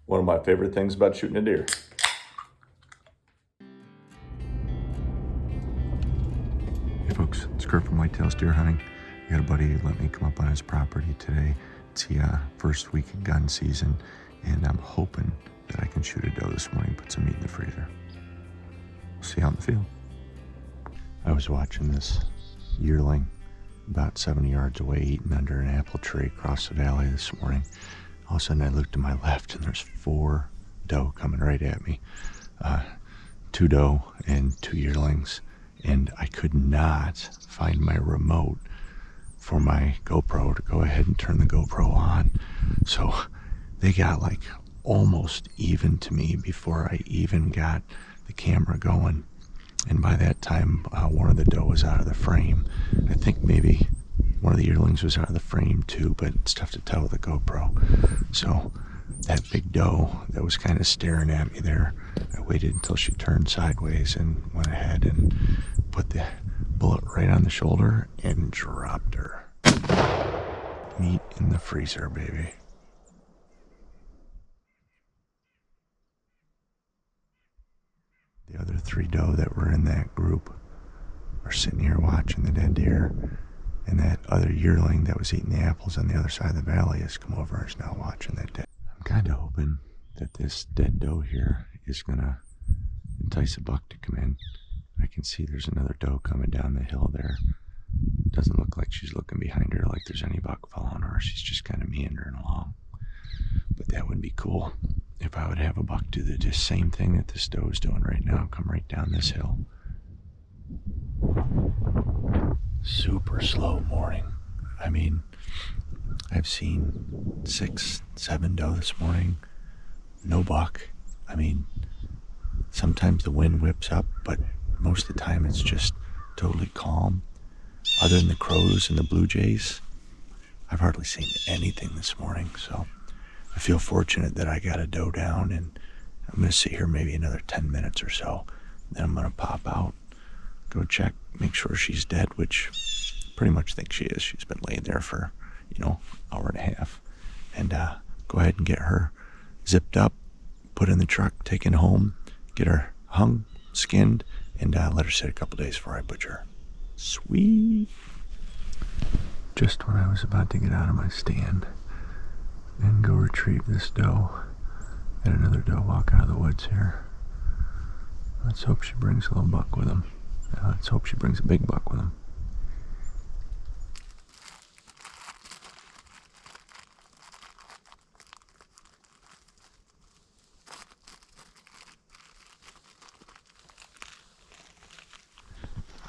One of my favorite things about shooting a deer. Hey folks, it's Kurt from Whitetails Deer Hunting. I got a buddy let me come up on his property today. It's the first week of gun season, and I'm hoping that I can shoot a doe this morning, put some meat in the freezer. We'll see you out in the field. I was watching this yearling about 70 yards away eating under an apple tree across the valley this morning. All of a sudden I looked to my left and there's 4 doe coming right at me. 2 doe and 2 yearlings. And I could not find my remote for my GoPro to go ahead and turn the GoPro on. So they got like almost even to me before I even got the camera going. And by that time, one of the doe was out of the frame. I think maybe one of the yearlings was out of the frame too, but it's tough to tell with a GoPro. So that big doe that was kind of staring at me there, I waited until she turned sideways and went ahead and put the bullet right on the shoulder and dropped her. Meat in the freezer, baby. The other 3 doe that were in that group are sitting here watching the dead deer, and that other yearling that was eating the apples on the other side of the valley has come over and is now watching that dead. I'm kind of hoping that this dead doe here is gonna entice a buck to come in. I can see there's another doe coming down the hill there. Doesn't look like she's looking behind her like there's any buck following her. She's just kind of meandering along. But that would be cool if I would have a buck do the same thing that this doe is doing right now. Come right down this hill. Super slow morning. I mean, I've seen 6, 7 doe this morning. No buck. I mean, sometimes the wind whips up, but most of the time it's just totally calm. Other than the crows and the blue jays, I've hardly seen anything this morning. So I feel fortunate that I got a doe down, and I'm going to sit here maybe another 10 minutes or so. Then I'm going to pop out, go check, make sure she's dead, which I pretty much think she is. She's been laying there for, hour and a half. And go ahead and get her zipped up, put in the truck, taken home, get her hung, skinned, and let her sit a couple days before I butcher her. Sweet. Just when I was about to get out of my stand and go retrieve this doe, and another doe walk out of the woods here. Let's hope she brings a little buck with him. Let's hope she brings a big buck with him.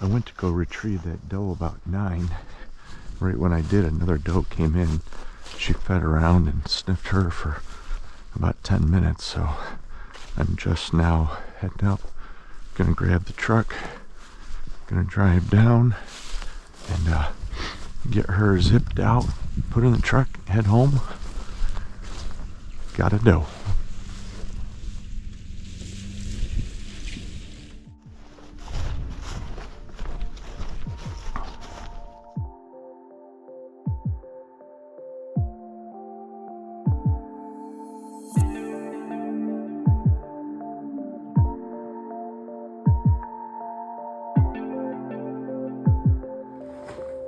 I went to go retrieve that doe about 9. Right when I did, another doe came in. She fed around and sniffed her for about 10 minutes, so I'm just now heading up. Gonna grab the truck, gonna drive down and get her zipped out, put in the truck, head home. Got a doe.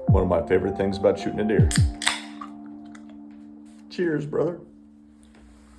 One of my favorite things about shooting a deer. Cheers, brother.